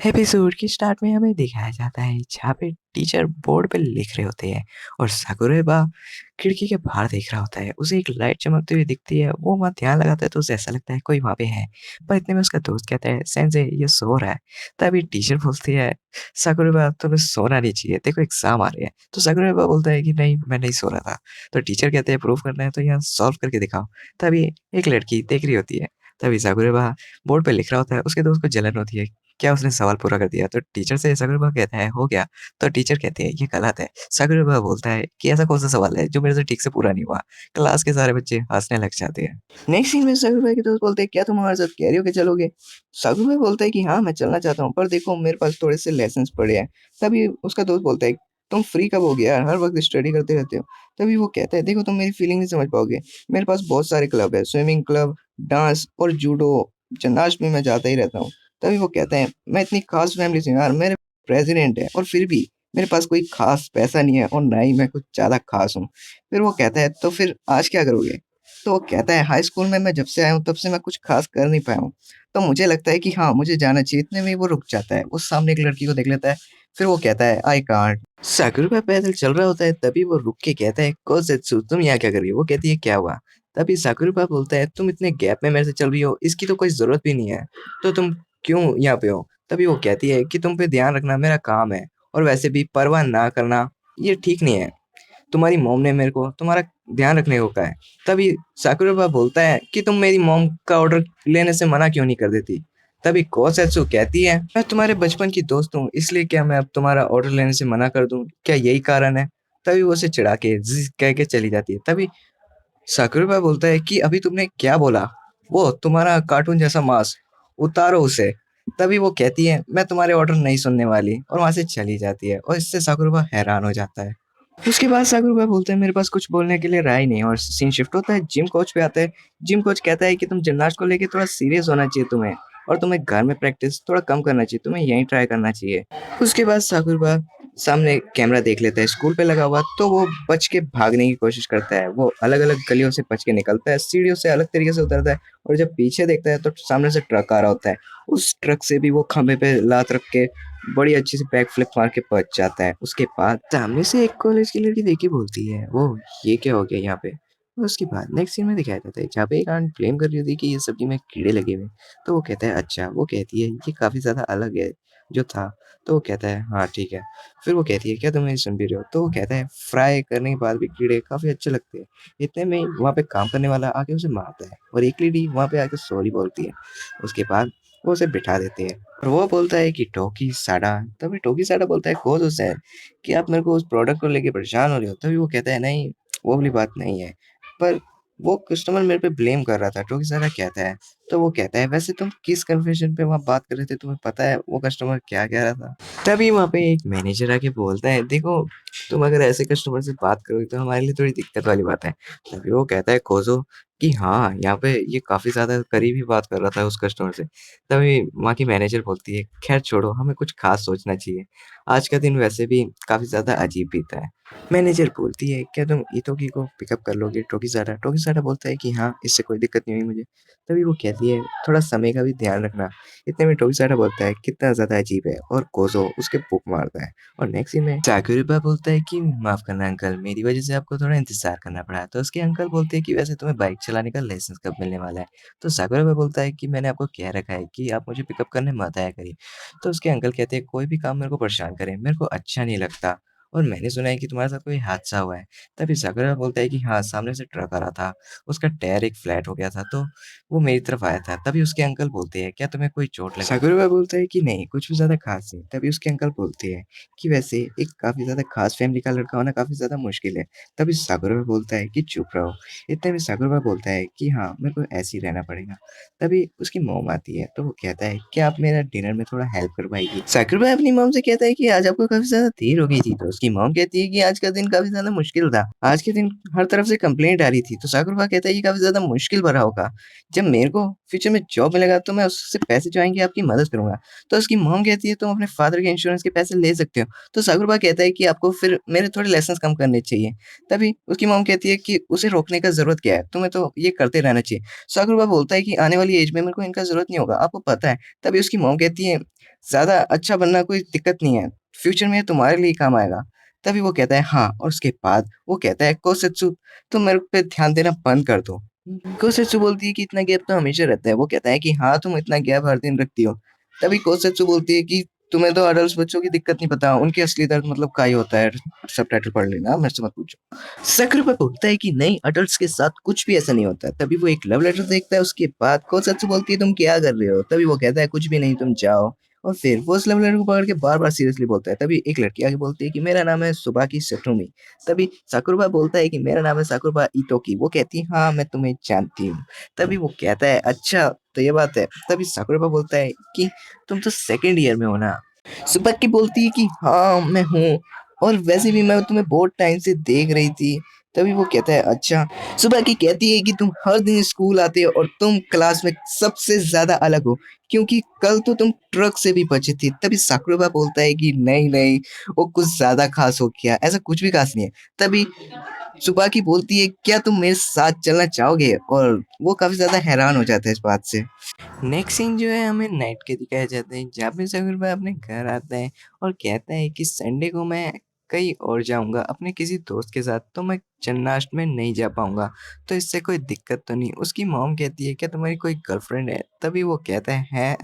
Episode के start में हमें दिखाया जाता है जहाँ पे टीचर बोर्ड पे लिख रहे होते हैं और साकुरेबा खिड़की के बाहर देख रहा होता है। उसे एक लाइट चमकती हुई दिखती है। वो वहाँ ध्यान लगाता है तो उसे ऐसा लगता है कोई वहाँ पे है। पर इतने में उसका दोस्त कहता है सेंसे ये सो रहा है। तभी टीचर बोलती है साकुरेबा तुम्हें सोना नहीं चाहिए, देखो एग्जाम आ रहे हैं। तो साकुरेबा बोलता है कि नहीं मैं नहीं सो रहा था। तो टीचर कहते हैं प्रूव करना है तो यहाँ सॉल्व करके दिखाओ। तभी एक लड़की देख रही होती है। तभी साकुरेबा बोर्ड पे लिख रहा होता है। उसके दोस्त को जलन होती है, क्या उसने सवाल पूरा कर दिया? तो टीचर से साकुरेबा कहता है हो गया। तो टीचर कहते हैं ये गलत है। साकुरेबा बोलता है कि ऐसा कौन सा सवाल है जो मेरे से ठीक से पूरा नहीं हुआ। क्लास के सारे बच्चे हंसने लग जाते हैं। नेक्स्ट सीन में साकुरेबा के दोस्त बोलते हैं क्या तुम हमारे साथ कह रही हो कि चलोगे? साकुरेबा बोलता है कि हाँ मैं चलना चाहता हूँ, पर देखो मेरे पास थोड़े से लेसन पड़े हैं। तभी उसका दोस्त बोलता है तुम फ्री कब हो गया यार, हर वक्त स्टडी करते रहते हो। तभी वो कहता है देखो तुम मेरी फीलिंग नहीं समझ पाओगे। मेरे पास बहुत सारे क्लब है, स्विमिंग क्लब, डांस और जूडो, जिम्नास्ट में मैं जाता ही रहता हूँ। तभी वो कहते हैं मैं इतनी खास फैमिली से हूँ यार, मेरे प्रेसिडेंट है और फिर भी मेरे पास कोई खास पैसा नहीं है और ना ही मैं कुछ ज़्यादा खास हूँ। फिर वो कहता है तो फिर आज क्या करोगे? तो वो कहता है हाई स्कूल में मैं जब से आया हूँ तब से मैं कुछ खास कर नहीं पाया हूँ। तो मुझे लगता है कि हाँ मुझे जाना चाहिए। इतने में ही वो रुक जाता है। वो सामने एक लड़की को देख लेता है। फिर वो कहता है आई कांट। साकुरा पैदल चल रहा होता है। तभी वो रुक के कहता है कोसेत्सु तुम यहाँ क्या कर रही हो? वो कहती है क्या हुआ? तभी साकुरा बोलता है तुम इतने गैप में मेरे से चल रही हो, इसकी तो कोई जरूरत भी नहीं है। तो तुम क्यों यहाँ पे हो? तभी वो कहती है कि तुम पे ध्यान रखना मेरा काम है और वैसे भी परवाह ना करना ये ठीक नहीं है। तुम्हारी मॉम ने मेरे को तुम्हारा ध्यान रखने को कहा है। तभी साकुरा बोलता है कि तुम मेरी मॉम का ऑर्डर लेने से मना क्यों नहीं कर देती? तभी कोसेत्सु कहती है मैं तुम्हारे बचपन की दोस्त हूँ, इसलिए क्या मैं अब तुम्हारा ऑर्डर लेने से मना कर दूँ? क्या यही कारण है? तभी वो उसे चिढ़ा के ज़िज़ कह के चली जाती है। तभी साकुरा बोलता है कि अभी तुमने क्या बोला? वो तुम्हारा कार्टून जैसा मास्क उतारो उसे। तभी वो कहती है मैं तुम्हारे ऑर्डर नहीं सुनने वाली और वहां से चली जाती है और इससे साकुरा हैरान हो जाता है। उसके बाद साकुरा बोलते हैं मेरे पास कुछ बोलने के लिए राय नहीं, और सीन शिफ्ट होता है जिम कोच पे आता है। जिम कोच कहता है कि तुम जिमनास्ट को लेके थोड़ा सीरियस होना चाहिए तुम्हें, और तुम्हें घर में प्रैक्टिस थोड़ा कम करना चाहिए, तुम्हें यहीं ट्राई करना चाहिए। उसके बाद साकुरा सामने कैमरा देख लेता है स्कूल पे लगा हुआ, तो वो बच के भागने की कोशिश करता है। वो अलग-अलग गलियों से बच के निकलता है, सीढ़ियों से अलग तरीके से उतरता है और जब पीछे देखता है तो सामने से ट्रक आ रहा होता है। उस ट्रक से भी वो खंभे पे लात रख के बड़ी अच्छी सी बैक फ्लिप मार के बच जाता है। उसके बाद सामने से एक कॉलेज की लड़की देख के बोलती है, "ओह! ये क्या हो गया यहाँ पे?" और उसके बाद नेक्स्ट सीन में दिखाया जाता है जहाँ पे एक आंट ब्लेम कर रही होती है कि ये सब्जी में कीड़े लगे हुए हैं। तो वो कहता है अच्छा, वो कहती है ये काफ़ी ज़्यादा अलग है जो था। तो वो कहता है हाँ, ठीक है। फिर वो कहती है क्या तुम मेरी सुन भी रहे हो? तो वो कहता है फ्राई करने के बाद भी कीड़े काफ़ी अच्छे लगते हैं। इतने में ही वहाँ पे काम करने वाला आके उसे मारता है और एक लेडी वहाँ पे आके सॉरी बोलती है। उसके बाद वो उसे बिठा देती है और वो बोलता है कि टोकी साडा। तभी टोकी साडा बोलता है कोज़ो सैन कि आप मेरे को उस प्रोडक्ट को लेके परेशान हो रहे हो। तभी वो कहता है नहीं, वो वाली बात नहीं है। पर वो कस्टमर मेरे पे ब्लेम कर रहा था। टोकी साडा कहता है। तो वो कहता है वैसे तुम किस कन्वर्सेशन पे वहाँ बात कर रहे थे, तुम्हें पता है वो कस्टमर क्या कह रहा था? तभी वहाँ पे एक मैनेजर आके बोलता है देखो तुम अगर ऐसे कस्टमर से बात करोगे तो हमारे लिए थोड़ी दिक्कत वाली बात है। तभी वो कहता है कोज़ो कि हाँ, यहाँ पे ये काफ़ी ज़्यादा करीबी बात कर रहा था उस कस्टमर से। तभी वहाँ की मैनेजर बोलती है खैर छोड़ो, हमें कुछ खास सोचना चाहिए। आज का दिन वैसे भी काफ़ी ज़्यादा अजीब बीता है। मैनेजर बोलती है क्या तुम इतोकी को पिकअप कर लोगे टोकीज़ाडा? टोकीज़ाडा बोलता है कि हाँ, इससे कोई दिक्कत नहीं हुई मुझे। तभी वो कहती है थोड़ा समय का भी ध्यान रखना। इतने में टोकीज़ाडा बोलता है कितना ज़्यादा अजीब है और कोज़ो उसके पुक मारता है। और नेक्स्ट सीन में साकुरा बोलता है कि माफ़ करना अंकल, मेरी वज़ह से आपको थोड़ा इंतज़ार करना पड़ा। तो उसके अंकल बोलते हैं कि वैसे तुम्हें बाइक चलाने का लाइसेंस कब मिलने वाला है? तो साकुरा बोलता है कि मैंने आपको कह रखा है कि आप मुझे पिकअप करने मत आया करिए। तो उसके अंकल कहते हैं कोई भी काम मेरे को परेशान करे, मेरे को अच्छा नहीं लगता और मैंने सुना है कि तुम्हारे साथ कोई हादसा हुआ है। तभी साकुरा बोलता है कि हाँ, सामने से ट्रक आ रहा था, उसका टायर एक फ्लैट हो गया था तो वो मेरी तरफ आया था। तभी उसके अंकल बोलते हैं क्या तुम्हें कोई चोट लगी? साकुरा बोलता है कि नहीं, कुछ भी ज़्यादा ख़ास नहीं। तभी उसके अंकल बोलते हैं कि वैसे एक काफ़ी ज़्यादा ख़ास फ़ैमिली का लड़का होना काफ़ी ज़्यादा मुश्किल है। तभी साकुरा बोलता है कि चुप रहो। इतने में साकुरा बोलता है कि हाँ, मेरे को ऐसे ही रहना पड़ेगा। तभी उसकी मॉम आती है तो वो कहता है क्या आप मेरा डिनर में थोड़ा हेल्प कर पाएगी? साकुरा अपनी मॉम से कहता है कि आज आपको काफ़ी ज़्यादा देर हो गई थी। तो उसकी मॉम कहती है कि आज का दिन काफ़ी ज़्यादा मुश्किल था। आज के दिन हर तरफ से कंप्लेंट आ रही थी। तो साकुरा कहता है ये काफ़ी ज़्यादा मुश्किल भरा होगा। जब मेरे को फ्यूचर में जॉब मिलेगा तो मैं उससे पैसे जो आएँगे आपकी मदद करूँगा। तो उसकी मॉम कहती है तुम अपने फादर के इंश्योरेंस के पैसे ले सकते हो। तो साकुरा कहता है कि आपको फिर मेरे थोड़े लेसन्स कम करने चाहिए। तभी उसकी मॉम कहती है कि उसे रोकने का ज़रूरत क्या है? तुम्हें तो ये करते रहना चाहिए। साकुरा बोलता है कि आने वाली एज में मेरे को इनका ज़रूरत नहीं होगा, आपको पता है। तभी उसकी मॉम कहती है ज़्यादा अच्छा बनना कोई दिक्कत नहीं है, फ्यूचर में ये तुम्हारे लिए ही काम आएगा। तभी वो कहता है हाँ और उसके बाद वो कहता है कोसेत्सु तुम मेरे पे ध्यान देना बंद कर दो। कोसेत्सु बोलती है कि इतना गैप तो हमेशा रहता है। वो कहता है कि हाँ, तुम इतना गैप हर दिन रखती हो। तभी कोसेत्सु बोलती है कि तुम्हें तो अडल्ट्स बच्चों की दिक्कत नहीं पता, उनके असली दर्द मतलब क्या ही होता है। सबटाइटल पढ़ लेना, मेरे से मत पूछो। सकुरा बोलता है कि नहीं, अडल्ट्स के साथ कुछ भी ऐसा नहीं होता। तभी वो एक लव लेटर देखता है, उसके बाद कोसेत्सु बोलती है तुम क्या कर रहे हो? तभी वो कहता है कुछ भी नहीं, तुम जाओ। और फिर वो उस लव लेटर को पकड़ के बार-बार सीरियसली बोलता है। तभी एक लड़की आके बोलती है कि मेरा नाम है सुबाकी सटोमी। तभी साकुरा बोलता है कि मेरा नाम है साकुरा इटोकी। वो कहती है हाँ, मैं तुम्हें जानती हूँ। तभी वो कहता है अच्छा, तो ये बात है। तभी साकुरा बोलता है कि तुम तो सेकंड ईयर में हो ना? सुबह बोलती है कि हाँ, मैं हूँ और वैसे भी मैं तुम्हें बहुत टाइम से देख रही थी। तभी वो कहता है अच्छा। सुबह कहती है कि तुम हर दिन स्कूल आते हो और तुम क्लास में सबसे ज़्यादा अलग हो, क्योंकि कल तो तुम ट्रक से भी बची थी। तभी साकुरा बोलता है कि नहीं, नहीं, वो कुछ ज़्यादा ख़ास हो गया, ऐसा कुछ भी ख़ास नहीं है। तभी सुबाकी बोलती है क्या तुम मेरे साथ चलना चाहोगे? और वो काफ़ी ज़्यादा हैरान हो जाता है इस बात से। नेक्स्ट सीन जो है हमें नाइट के दिखाया जाता है, जहाँ पे सकुरा अपने घर आता है और कहता है कि संडे को मैं कहीं और जाऊँगा अपने किसी दोस्त के साथ, तो मैं जन्माष्टमी में नहीं जा पाऊँगा, तो इससे कोई दिक्कत तो नहीं? उसकी मॉम कहती है क्या तुम्हारी कोई गर्लफ्रेंड है? तभी वो कहता है हैं?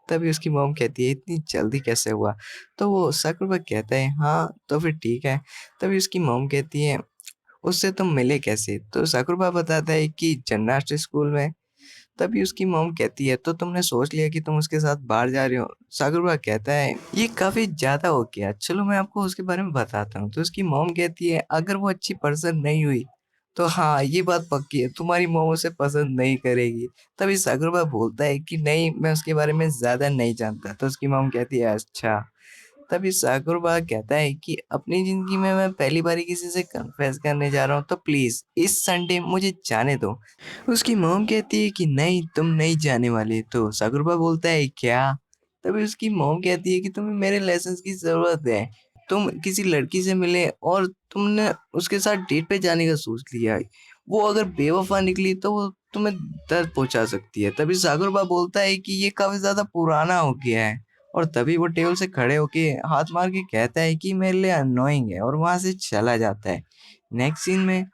तभी उसकी मॉम कहती है इतनी जल्दी कैसे हुआ? तो वो सकुरा कहता है हाँ, तो फिर ठीक है। तभी उसकी मॉम कहती है उससे तुम मिले कैसे? तो सकुरा बताता है कि जन्नाष्टमी स्कूल में। तभी उसकी मॉम कहती है तो तुमने सोच लिया कि तुम उसके साथ बाहर जा रहे हो? साकुरा कहता है ये काफ़ी ज़्यादा हो गया, चलो मैं आपको उसके बारे में बताता हूँ। तो उसकी मॉम कहती है अगर वो अच्छी पर्सन नहीं हुई, तो हाँ, ये बात पक्की है तुम्हारी मॉम उसे पसंद नहीं करेगी। तभी साकुरा बोलता है कि नहीं, मैं उसके बारे में ज़्यादा नहीं जानता। तो उसकी मॉम कहती है अच्छा। तभी साकुरबा कहता है कि अपनी ज़िंदगी में मैं पहली बारी किसी से कन्फेस करने जा रहा हूँ, तो प्लीज़ इस संडे मुझे जाने दो। उसकी मॉम कहती है कि नहीं, तुम नहीं जाने वाले। तो साकुरबा बोलता है क्या? तभी उसकी मॉम कहती है कि तुम्हें मेरे लाइसेंस की ज़रूरत है। तुम किसी लड़की से मिले और तुमने उसके साथ डेट पे जाने का सोच लिया है। वो अगर बेवफ़ा निकली तो वो तुम्हें दर्द पहुँचा सकती है। तभी साकुरबा बोलता है कि ये काफ़ी ज़्यादा पुराना हो गया है। और तभी वो टेबल से खड़े होके हाथ मार के कहता है कि मेरे लिए अननोइंग है और वहाँ से चला जाता है। नेक्स्ट सीन में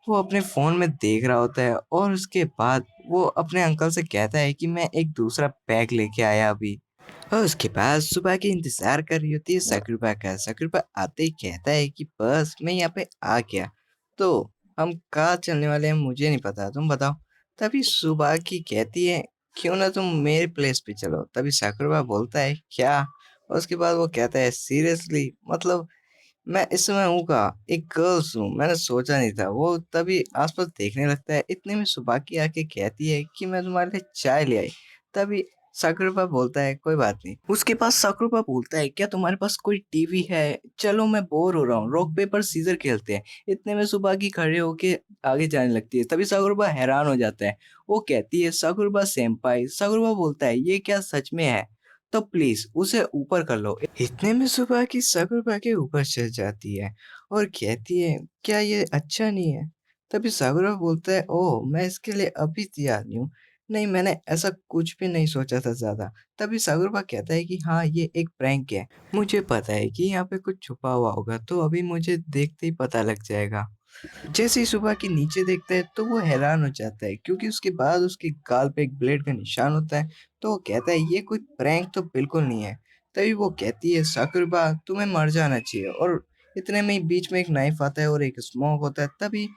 वो अपने फ़ोन में देख रहा होता है और उसके बाद वो अपने अंकल से कहता है कि मैं एक दूसरा पैक लेके आया अभी। और उसके बाद सुबह की इंतज़ार कर रही होती है सकुरबा का। सकुरबा आते ही कहता है कि बस मैं यहाँ पे आ गया। तो हम कहाँ चलने वाले हैं मुझे नहीं पता, तुम बताओ? तभी सुबह कहती है क्यों ना तुम मेरे प्लेस पे चलो। तभी सकुरबा बोलता है क्या? और उसके बाद वो कहता है सीरियसली मतलब मैं इस समय हूँ कहाँ? एक गर्ल्स हूँ, मैंने सोचा नहीं था। वो तभी आस-पास देखने लगता है, इतने में सुबाकी आके कहती है कि मैं तुम्हारे लिए चाय ले आई। तभी साकुरा बोलता है कोई बात नहीं। उसके पास साकुरा बोलता है क्या तुम्हारे पास कोई टीवी है? चलो मैं बोर हो रहा हूँ, रॉक पेपर सीज़र खेलते हैं। इतने में सुबाकी खड़े होके आगे जाने लगती है, तभी साकुरा हैरान हो जाता है। वो कहती है साकुरा सेंपाई। साकुरा बोलता है ये क्या सच में है? तो प्लीज़ उसे ऊपर कर लो। इतने में सुबह की साकुरा के ऊपर चढ़ जाती है और कहती है क्या ये अच्छा नहीं है? तभी साकुरा बोलता है ओह! मैं इसके लिए अभी तैयार नहीं हूँ। नहीं, मैंने ऐसा कुछ भी नहीं सोचा था ज़्यादा। तभी साकुरा कहता है कि हाँ, ये एक प्रैंक है। मुझे पता है कि यहाँ पे कुछ छुपा हुआ होगा, तो अभी मुझे देखते ही पता लग जाएगा। जैसे ही सुबह के नीचे देखता है तो वो हैरान हो जाता है क्योंकि उसके बाद उसके गाल पे एक ब्लेड का निशान होता है। तो वो कहता है ये कोई प्रैंक तो बिल्कुल नहीं है। तभी वो कहती है साकुरबा तुम्हें मर जाना चाहिए और इतने में ही बीच में एक नाइफ आता है और एक स्मोक होता है। तभी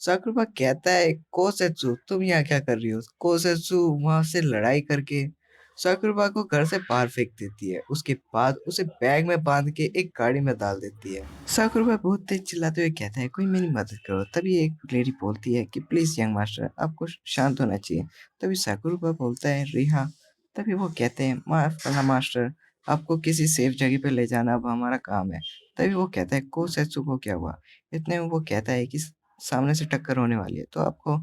साकुरबा कहता है कोसेत्सु तुम यहाँ क्या कर रही हो? कोसेत्सु वहां से लड़ाई करके साकुरबा को घर से बाहर फेंक देती है। उसके बाद उसे बैग में बांध के एक गाड़ी में डाल देती है। साकुरबा बहुत तेज चिल्लाते हुए कहता है कोई मेरी मदद करो। तभी एक लेडी बोलती है कि प्लीज यंग मास्टर आपको शांत होना चाहिए। तभी साकुरबा बोलता है रिहा। तभी वो कहते हैं माफ करना मास्टर, आपको किसी सेफ जगह पे ले जाना अब हमारा काम है। तभी वो कहता है कोसेत्सु को क्या हुआ? इतने में वो कहता है कि सामने से टक्कर होने वाली है तो आपको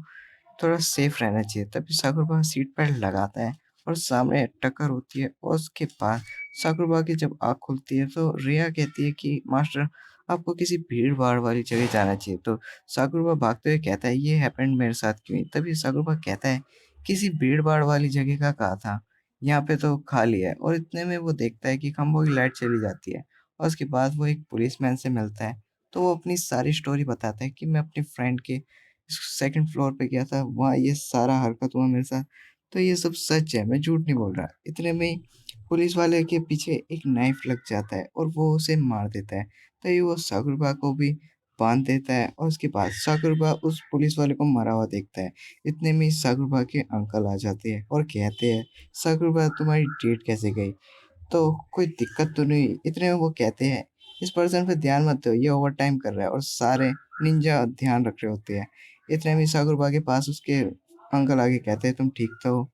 थोड़ा सेफ रहना चाहिए। तभी साकुरबा सीट बेल्ट लगाता है और सामने टक्कर होती है और उसके बाद साकुरबा की जब आँख खुलती है तो रिया कहती है कि मास्टर आपको किसी भीड़-भाड़ वाली जगह जाना चाहिए। तो साकुरबा भागते हुए कहता है ये हैपेंड मेरे साथ क्यों? तभी साकुरबा कहता है किसी भीड़-भाड़ वाली जगह का कहा था? यहाँ पे तो खाली है और इतने में वो देखता है कि खंभों की लाइट चली जाती है और उसके बाद वो एक पुलिसमैन से मिलता है। तो वो अपनी सारी स्टोरी बताता है कि मैं अपने फ्रेंड के सेकंड फ्लोर पे गया था, वहाँ ये सारा हरकत हुआ मेरे साथ। तो ये सब सच है, मैं झूठ नहीं बोल रहा। इतने में ही पुलिस वाले के पीछे एक नाइफ लग जाता है और वो उसे मार देता है। तो ये वो साकुरबा को भी बांध देता है और उसके बाद साकुरबा उस पुलिस वाले को मरा हुआ देखता है। इतने में ही साकुरबा के अंकल आ जाते हैं और कहते हैं, "साकुरबा तुम्हारी डेट कैसे गई? तो कोई दिक्कत तो नहीं?" इतने में वो कहते हैं, "इस पर्सन पे ध्यान मत दो, ये ओवरटाइम कर रहा है।" और सारे निंजा ध्यान रख रहे होते हैं। इतने में साकुरबा के पास उसके अंकल आके कहते हैं, "तुम ठीक तो हो?"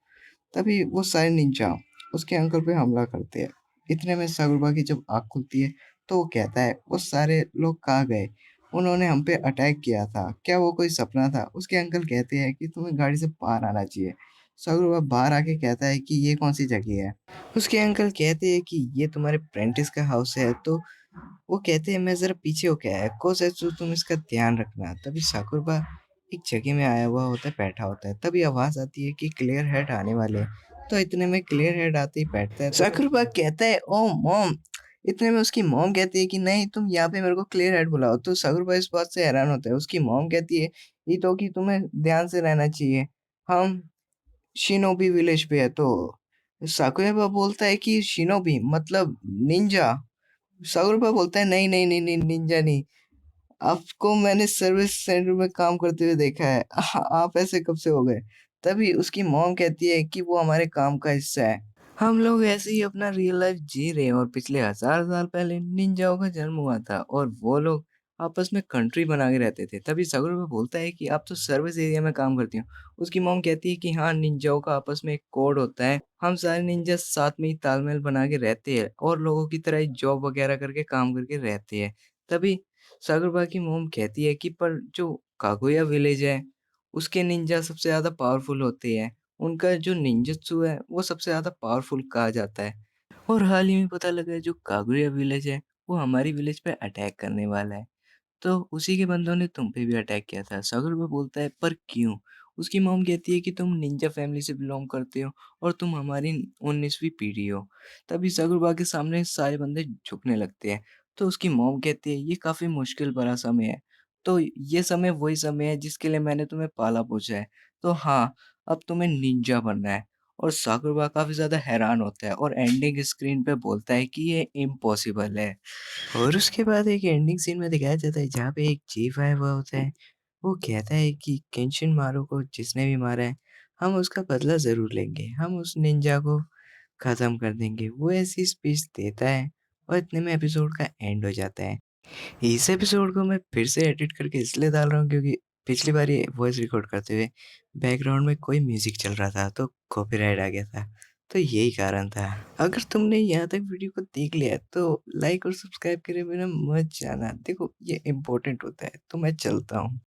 तभी वो सारे निंजा उसके अंकल पे हमला करते हैं। इतने में साकुरबा की जब आँख खुलती है, तो वो कहता है, "वो सारे लोग कहाँ गए? उन्होंने हम पे अटैक किया था। क्या वो कोई सपना था?" उसके अंकल कहते हैं कि तुम्हें गाड़ी से बाहर आना चाहिए। साकुरबा बाहर आके कहता है कि ये कौन-सी जगह है? उसके अंकल कहते हैं कि ये तुम्हारे प्रेंटिस का हाउस है। तो वो कहते हैं, "मैं ज़रा पीछे होके आया, कोसत्सु तुम इसका ध्यान रखना।" तभी साकुरबा एक जगह में आया हुआ होता है, बैठा होता है। तभी आवाज़ आती है कि क्लियर हेड आने वाले हैं। तो इतने में क्लियर हेड आते ही बैठता है। तो साकुरबा कहता है, "ओह मॉम!" इतने में उसकी मॉम कहती है कि नहीं, तुम यहाँ पे मेरे को क्लियर हेड बुलाओ। तो साकुरबा इस बात से हैरान होता है। उसकी मॉम कहती है, "इतोकी तुम्हें ध्यान से रहना चाहिए। हम शिनोबी विलेज पे है।" तो साकुयाबा बोलता है कि शिनोबी मतलब निंजा। साकुरबा बोलता है, "नहीं, नहीं, नहीं, नहीं, निंजा नहीं। आपको मैंने सर्विस सेंटर में काम करते हुए देखा है। आप ऐसे कब से हो गए?" तभी उसकी मॉम कहती है कि वो हमारे काम का हिस्सा है। हम लोग ऐसे ही अपना रियल लाइफ जी रहे हैं और पिछले 1000 साल पहले निंजाओं का जन्म हुआ था और वो लोग आपस में कंट्री बना के रहते थे। तभी साकुरा बोलता है कि आप तो सर्विस एरिया में काम करती हो। उसकी मॉम कहती है कि हाँ, निंजाओं का आपस में एक कोड होता है। हम सारे निंजा साथ में ही तालमेल बना के रहते हैं और लोगों की तरह ही जॉब वगैरह करके काम करके रहते हैं। तभी साकुरा की मॉम कहती है कि पर जो कागुया विलेज है, उसके निंजा सबसे ज़्यादा पावरफुल होते हैं। उनका जो निंजत्सु है, वो सबसे ज़्यादा पावरफुल कहा जाता है। और हाल ही में पता लगा है जो कागुया विलेज है, वो हमारी विलेज पे अटैक करने वाला है। तो उसी के बंदों ने तुम पे भी अटैक किया था। साकुरा बोलता है, पर क्यों? उसकी मॉम कहती है कि तुम निंजा फैमिली से बिलॉन्ग करते हो और तुम हमारी 19वीं पीढ़ी हो। तभी साकुरा के सामने सारे बंदे झुकने लगते हैं। तो उसकी मॉम कहती है, ये काफ़ी मुश्किल भरा समय है। तो ये समय वही समय है जिसके लिए मैंने तुम्हें पाला-पोसा है। तो हाँ, अब तुम्हें निंजा बनना है। और साकुरा काफ़ी ज़्यादा हैरान होता है और एंडिंग स्क्रीन पे बोलता है कि ये इम्पॉसिबल है। और उसके बाद एक एंडिंग सीन में दिखाया जाता है जहाँ पे एक चीफ आया हुआ होता है। वो कहता है कि केंशिन मारू को जिसने भी मारा है, हम उसका बदला ज़रूर लेंगे। हम उस निंजा को ख़त्म कर देंगे। वो ऐसी स्पीच देता है और इतने में एपिसोड का एंड हो जाता है। इस एपिसोड को मैं फिर से एडिट करके इसलिए डाल रहा हूँ क्योंकि पिछली बार ये वॉइस रिकॉर्ड करते हुए बैकग्राउंड में कोई म्यूजिक चल रहा था तो कॉपीराइट आ गया था। तो यही कारण था। अगर तुमने यहाँ तक वीडियो को देख लिया है तो लाइक और सब्सक्राइब करे बिना मत जाना। देखो ये इम्पोर्टेंट होता है। तो मैं चलता हूँ।